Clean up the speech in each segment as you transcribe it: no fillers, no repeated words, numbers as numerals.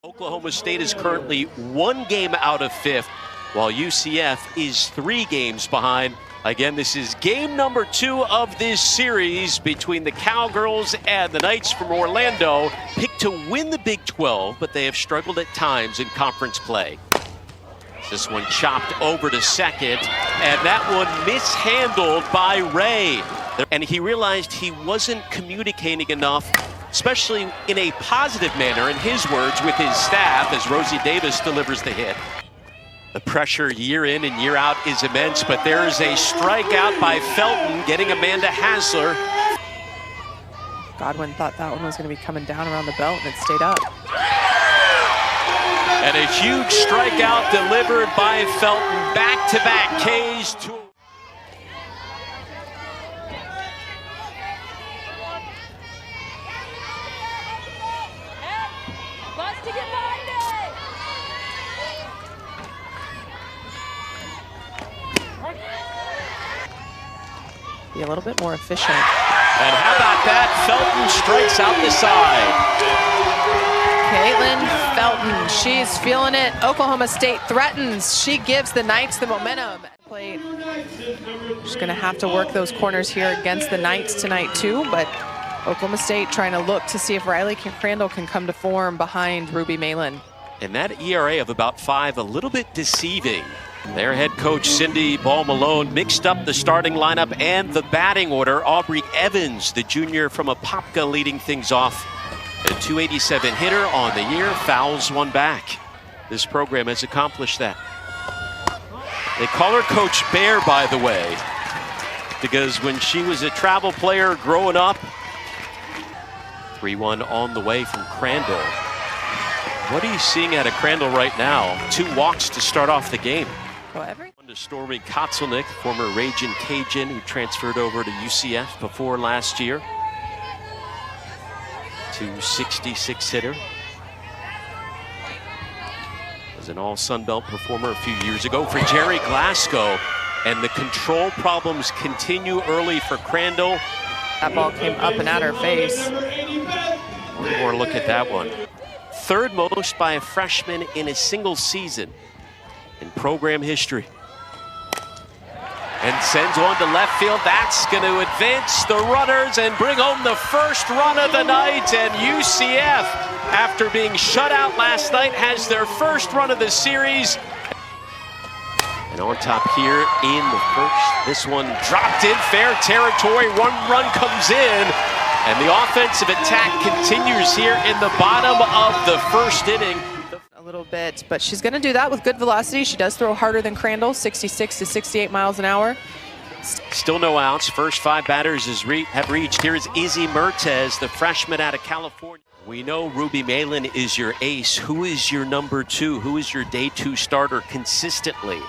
Oklahoma State is currently 1 game out of 5th, while UCF is 3 games behind. Again, this is game number 2 of this series between the Cowgirls and the Knights from Orlando, picked to win the Big 12, but they have struggled at times in conference play. This one chopped over to second, and that one mishandled by Ray. And he realized he wasn't communicating enough, especially in a positive manner, in his words, with his staff as Rosie Davis delivers the hit. The pressure year in and year out is immense, but there is a strikeout by Felton, getting Amanda Hasler. Godwin thought that one was going to be coming down around the belt, and it stayed up. And a huge strikeout delivered by Felton. Back-to-back Ks. Be a little bit more efficient. And how about that? Felton strikes out the side. Caitlin Felton, she's feeling it. Oklahoma State threatens. She gives the Knights the momentum. She's going to have to work those corners here against the Knights tonight too, but Oklahoma State trying to look to see if Riley Crandall can come to form behind Ruby Malin. And that ERA of about 5, a little bit deceiving. Their head coach, Cindy Ball-Malone, mixed up the starting lineup and the batting order. Aubrey Evans, the junior from Apopka, leading things off. A .287 hitter on the year, fouls one back. This program has accomplished that. They call her Coach Bear, by the way, because when she was a travel player growing up, 3-1 on the way from Crandall. What are you seeing out of Crandall right now? 2 walks to start off the game. To Stormy Kotzelnick, former Ragin' Cajun, who transferred over to UCF before last year. .266 hitter. Was an all Sun Belt performer a few years ago for Jerry Glasgow. And the control problems continue early for Crandall. That ball came up and at her face. One more look at that one. 3rd most by a freshman in a single season in program history. And sends one to left field. That's going to advance the runners and bring home the first run of the night. And UCF, after being shut out last night, has their first run of the series. And on top here in the first, this one dropped in fair territory. 1 run comes in. And the offensive attack continues here in the bottom of the first inning. A little bit, but she's going to do that with good velocity. She does throw harder than Crandall, 66 to 68 miles an hour. Still no outs. First 5 batters have reached. Here is Izzy Mertes, the freshman out of California. We know Ruby Malin is your ace. Who is your number 2? Who is your day 2 starter consistently?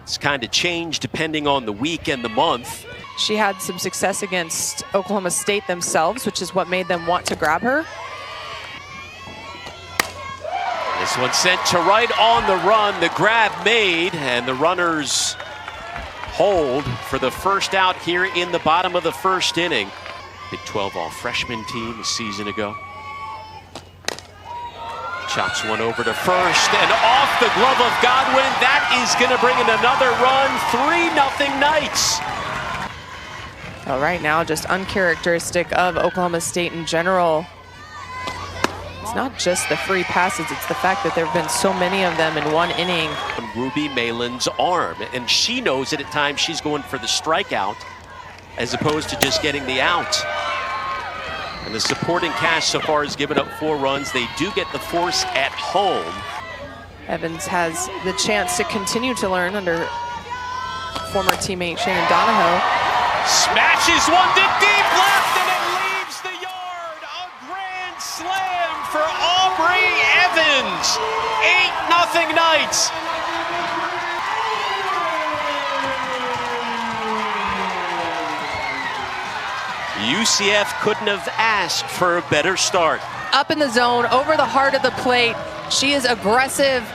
It's kind of changed depending on the week and the month. She had some success against Oklahoma State themselves, which is what made them want to grab her. This one sent to right on the run. The grab made, and the runners hold for the first out here in the bottom of the first inning. Big 12 all-freshman team a season ago. Chops one over to first, and off the glove of Godwin. That is going to bring in another run. 3-0 Knights. Well, right now, just uncharacteristic of Oklahoma State in general. It's not just the free passes, it's the fact that there have been so many of them in 1 inning. Ruby Malin's arm, and she knows that at times she's going for the strikeout as opposed to just getting the out. And the supporting cast so far has given up 4 runs. They do get the force at home. Evans has the chance to continue to learn under former teammate Shannon Donahoe. Smashes one to deep left, and it leaves the yard. A grand slam for Aubrey Evans. 8-0 Knights. UCF couldn't have asked for a better start. Up in the zone, over the heart of the plate. She is aggressive.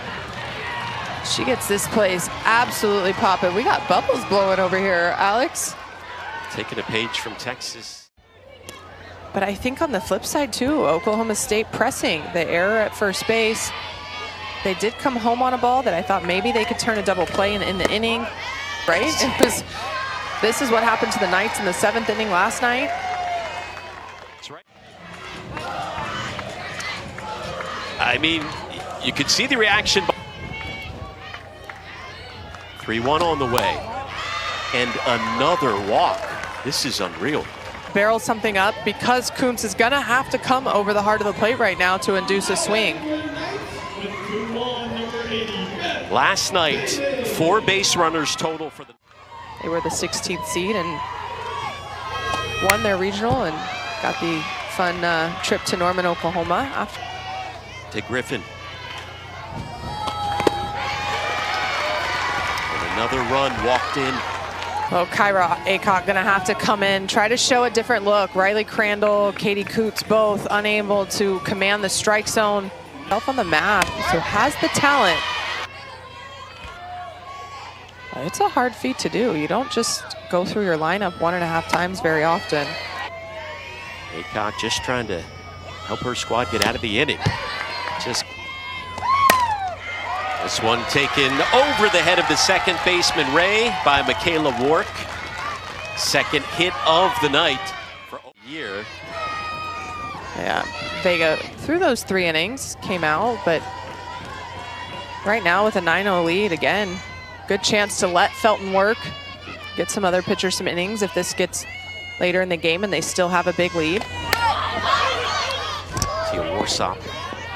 She gets this place absolutely popping. We got bubbles blowing over here, Alex. Taking a page from Texas. But I think on the flip side too, Oklahoma State pressing the error at first base. They did come home on a ball that I thought maybe they could turn a double play in the inning, right? This is what happened to the Knights in the 7th inning last night. That's right. I mean, you could see the reaction. 3-1 on the way. And another walk. This is unreal. Barrel something up because Koontz is gonna have to come over the heart of the plate right now to induce a swing. Last night, 4 base runners total for the... They were the 16th seed and won their regional and got the fun trip to Norman, Oklahoma. After. To Griffin. And another run walked in. Well, Kyra Aycock gonna have to come in, try to show a different look. Riley Crandall, Katie Coots, both unable to command the strike zone. Self on the map, so has the talent. It's a hard feat to do. You don't just go through your lineup 1.5 times very often. Aycock just trying to help her squad get out of the inning. Just this one taken over the head of the second baseman, Ray, by Michaela Wark. Second hit of the night for a year. Yeah, Vega through those 3 innings, came out, but right now with a 9-0 lead, again, good chance to let Felton work, get some other pitchers some innings if this gets later in the game and they still have a big lead. Tia Warsop.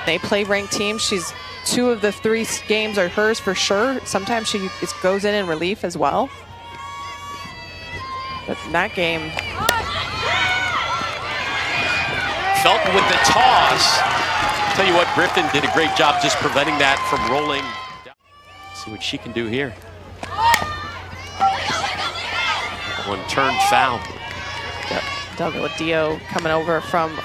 They play ranked teams. She's 2 of the 3 games are hers for sure. Sometimes she goes in relief as well. But in that game, Felton with the toss. Tell you what, Griffin did a great job just preventing that from rolling. See what she can do here. One turned foul. Delgadillo coming over from.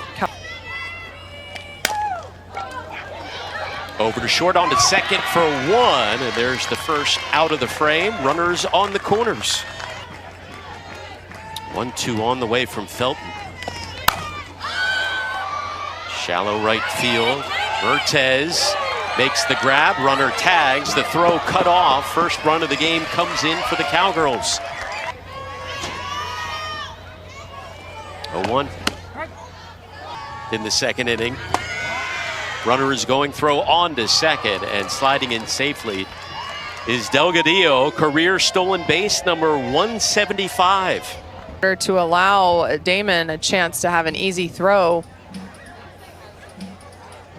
Over to short, on to second for 1, and there's the first out of the frame. Runners on the corners. 1-2 on the way from Felton. Shallow right field. Mertez makes the grab, runner tags, the throw cut off. First run of the game comes in for the Cowgirls. 0-1 in the second inning. Runner is going, throw on to second, and sliding in safely is Delgadillo, career stolen base number 175. To allow Damon a chance to have an easy throw.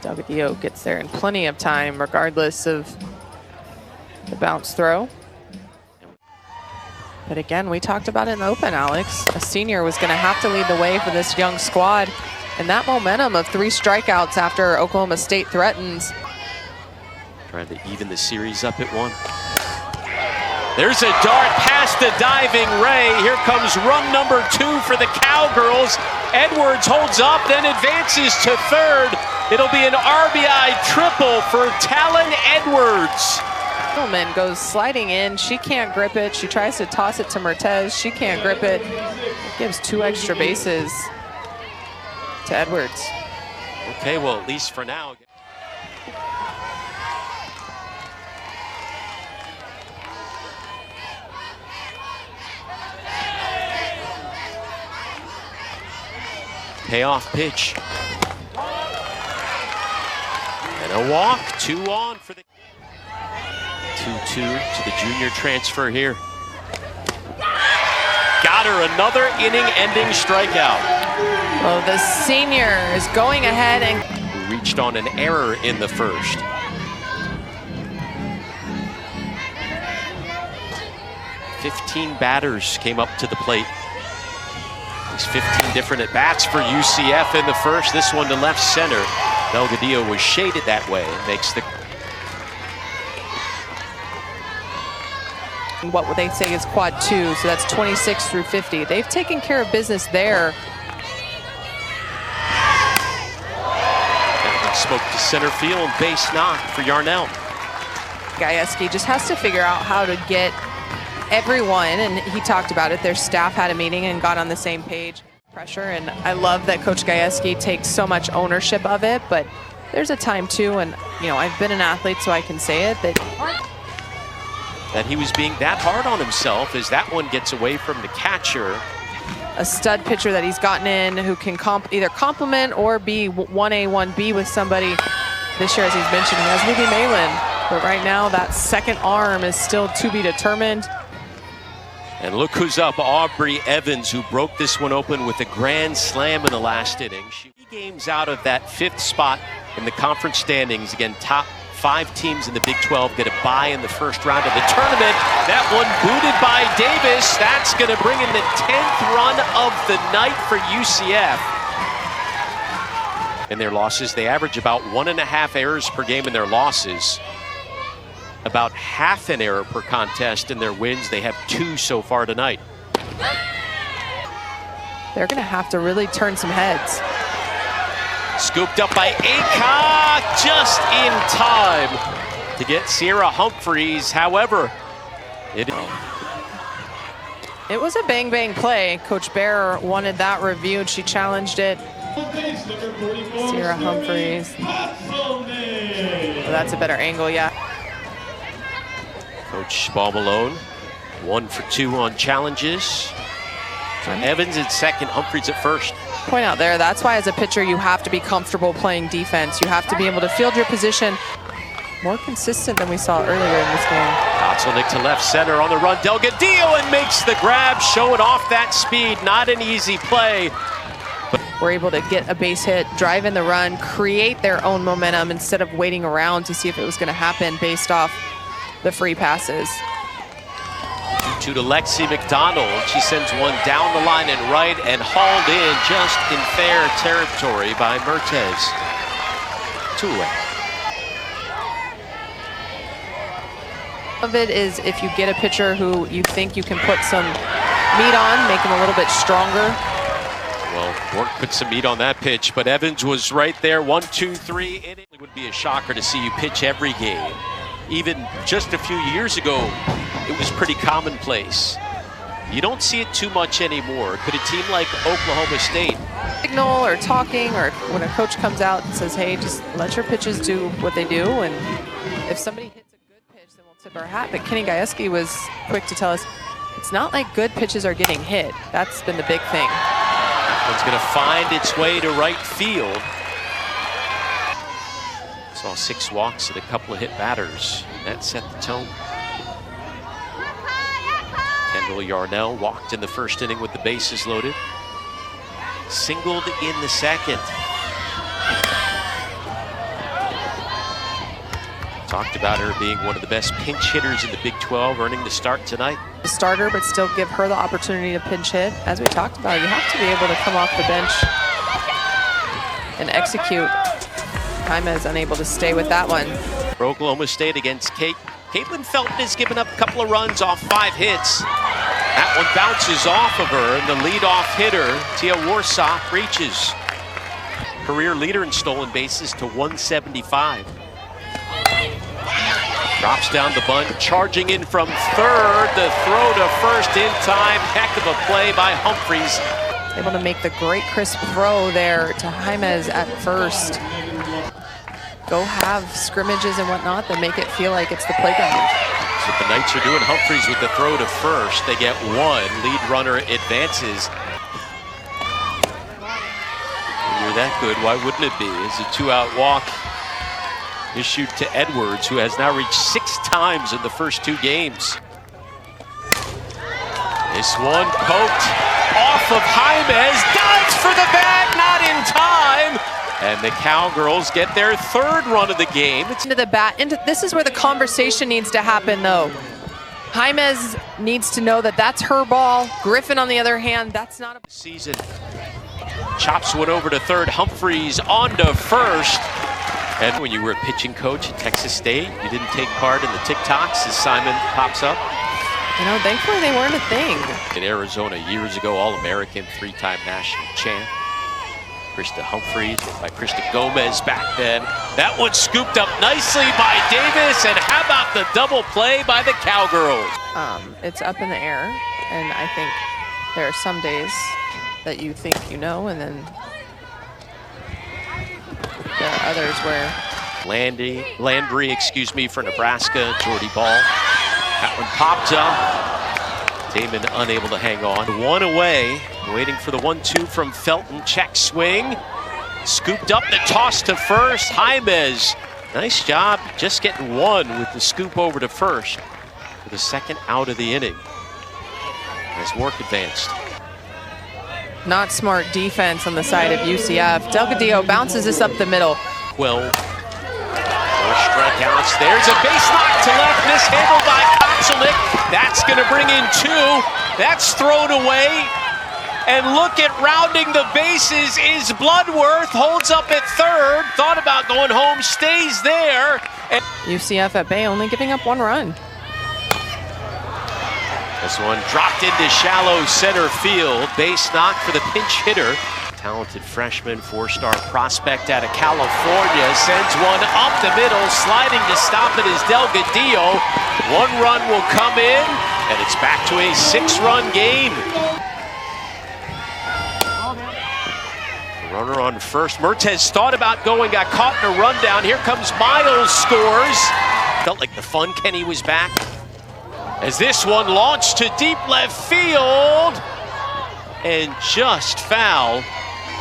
Delgadillo gets there in plenty of time, regardless of the bounce throw. But again, we talked about it in the open, Alex. A senior was going to have to lead the way for this young squad. And that momentum of 3 strikeouts after Oklahoma State threatens. Trying to even the series up at 1. There's a dart past the diving Ray. Here comes run number 2 for the Cowgirls. Edwards holds up, then advances to third. It'll be an RBI triple for Talon Edwards. Middleman goes sliding in. She can't grip it. She tries to toss it to Mertez. She can't grip it. Gives 2 extra bases to Edwards. Okay, well, at least for now. Payoff pitch. And a walk, 2 on for the 2-2 to the junior transfer here. Got her another inning-ending strikeout. Well, the senior is going ahead and reached on an error in the first. "15 batters came up to the plate. There's 15 different at-bats for UCF in the first. This one to left center. Delgadillo was shaded that way. Makes the... what they say is quad 2, so that's 26 through 50. They've taken care of business there. Smoke to center field, base knock for Yarnell. Gajewski just has to figure out how to get everyone, and he talked about it, their staff had a meeting and got on the same page. Pressure, and I love that Coach Gajewski takes so much ownership of it, but there's a time too, and you know, I've been an athlete so I can say it, that he was being that hard on himself as that one gets away from the catcher. A stud pitcher that he's gotten in who can either complement or be 1A, 1B with somebody. This year, as he's mentioned, he has Ruby Malin, but right now that second arm is still to be determined. And look who's up, Aubrey Evans, who broke this one open with a grand slam in the last inning. She games out of that 5th spot in the conference standings. Again, top 5 teams in the Big 12 get a bye in the first round of the tournament. That one booted by Davis. That's going to bring in the 10th run of the night for UCF. In their losses, they average about 1.5 errors per game in their losses. About half an error per contest in their wins. They have 2 so far tonight. They're going to have to really turn some heads. Scooped up by Aycock just in time to get Sierra Humphreys. However, it was a bang-bang play. Coach Bear wanted that reviewed. She challenged it. Sierra Humphreys. Oh, that's a better angle, yeah. Coach Ball Malone, 1 for 2 on challenges. Evans at second, Humphreys at first. Point out there, that's why as a pitcher you have to be comfortable playing defense. You have to be able to field your position. More consistent than we saw earlier in this game. Kotzelnick to left center on the run. Delgadillo and makes the grab, showing off that speed. Not an easy play. We're able to get a base hit, drive in the run, create their own momentum instead of waiting around to see if it was going to happen based off the free passes. 2 to Lexi McDonald. She sends one down the line and right and hauled in just in fair territory by Mertes. 2 away. Of it is if you get a pitcher who you think you can put some meat on, make him a little bit stronger. Well, Bork put some meat on that pitch, but Evans was right there. 1, 2, 3. It would be a shocker to see you pitch every game. Even just a few years ago, it was pretty commonplace. You don't see it too much anymore. Could a team like Oklahoma State signal or talking, or when a coach comes out and says, hey, just let your pitches do what they do, and if somebody hits a good pitch, then we'll tip our hat. But Kenny Gajewski was quick to tell us it's not like good pitches are getting hit. That's been the big thing. One's going to find its way to right field. Saw 6 walks and a couple of hit batters. That set the tone. Kendall Yarnell walked in the first inning with the bases loaded. Singled in the second. Talked about her being one of the best pinch hitters in the Big 12, earning the start tonight. The starter, but still give her the opportunity to pinch hit. As we talked about, you have to be able to come off the bench and execute. Jaime is unable to stay with that one. For Oklahoma State against Caitlin Felton has given up a couple of runs off 5 hits. That one bounces off of her, and the leadoff hitter, Tia Warsaw, reaches. Career leader in stolen bases to 175. Drops down the bunt, charging in from third. The throw to first in time. Heck of a play by Humphreys. Able to make the great crisp throw there to Jaime at first. Go have scrimmages and whatnot that make it feel like it's the playground. So the Knights are doing. Humphreys with the throw to first. They get 1. Lead runner advances. When you're that good, why wouldn't it be? It's a 2-out walk issued to Edwards, who has now reached 6 times in the first 2 games. This one poked off of Jaime. Dives for the bag, not in time. And the Cowgirls get their 3rd run of the game. It's into the bat. This is where the conversation needs to happen, though. Jaime needs to know that that's her ball. Griffin, on the other hand, that's not a season. Chops one over to third. Humphreys on to first. And when you were a pitching coach at Texas State, you didn't take part in the TikToks as Simon pops up. You know, thankfully they weren't a thing. In Arizona years ago, All-American, 3-time national champ. Krista Humphreys by Krista Gomez back then. That one scooped up nicely by Davis, and how about the double play by the Cowgirls? It's up in the air, and I think there are some days that you think you know, and then there are others where Landry, for Nebraska. Jordy Ball. That one popped up. Damon unable to hang on. One away, waiting for the 1-2 from Felton. Check swing. Scooped up the toss to first. Jaimez, nice job just getting one with the scoop over to first for the second out of the inning. As work advanced. not smart defense on the side of UCF. Delgadillo bounces this up the middle. 12. 4 strikeouts. There's a base knock to left, mishandled by Kozelik. That's going to bring in 2. That's thrown away. And look at rounding the bases is Bloodworth. Holds up at third. Thought about going home, stays there. And UCF at bay, only giving up 1 run. this one dropped into shallow center field. Base knock for the pinch hitter. Talented freshman, 4-star prospect out of California. Sends one up the middle. Sliding to stop it is Delgadillo. 1 run will come in, and it's back to a 6-run game. Runner on first. Mertez thought about going, got caught in a rundown. Here comes Miles, scores. Felt like the fun Kenny was back. As this one launched to deep left field. And just foul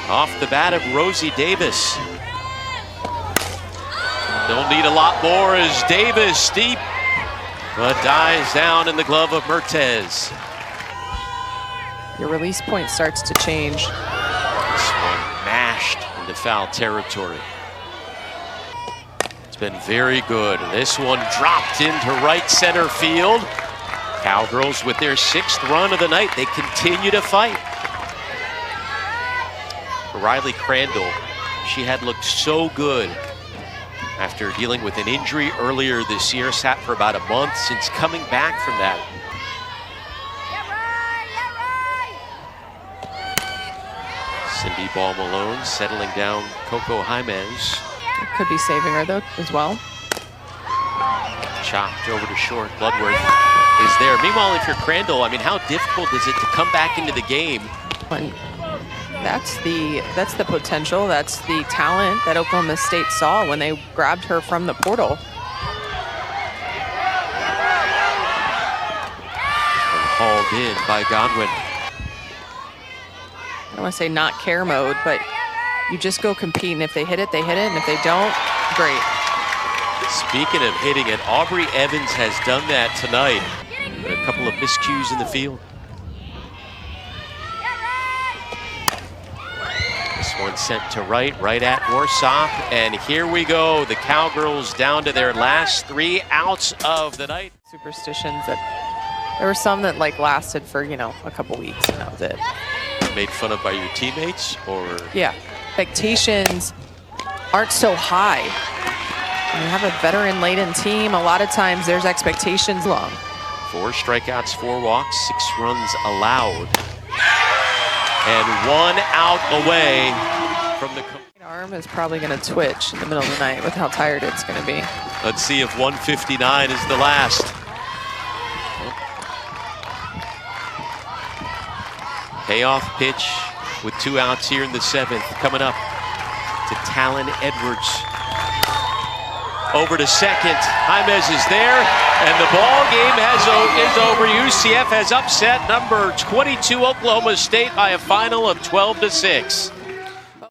off the bat of Rosie Davis. Don't need a lot more as Davis deep, but dies down in the glove of Mertez. Your release point starts to change. This one mashed into foul territory. It's been very good. This one dropped into right center field. Cowgirls with their 6th run of the night. They continue to fight. Riley Crandall, she had looked so good after dealing with an injury earlier this year. Sat for about a month since coming back from that. Cindy Ball Malone settling down Coco Jaimez. Could be saving her though as well. Chopped over to short. Bloodworth is there. Meanwhile, if you're Crandall, I mean, how difficult is it to come back into the game? And that's the potential, that's the talent that Oklahoma State saw when they grabbed her from the portal. And hauled in by Godwin. I don't want to say not care mode, but you just go compete, and if they hit it, they hit it, and if they don't, great. Speaking of hitting it, Aubrey Evans has done that tonight. A couple of miscues in the field. This one sent to right at Warsop, and here we go. The Cowgirls down to their last 3 outs of the night. Superstitions that there were some that like lasted for, you know, a couple weeks, and that was it. Made fun of by your teammates, or? Yeah, expectations aren't so high. When you have a veteran-laden team, a lot of times there's expectations long. 4 strikeouts, 4 walks, 6 runs allowed. And 1 out away from the... Arm is probably going to twitch in the middle of the night with how tired it's going to be. Let's see if 159 is the last. Payoff pitch with 2 outs here in the 7th. Coming up to Talon Edwards. Over to second. Jaimez is there, and the ball game is over. UCF has upset number 22 Oklahoma State by a final of 12-6.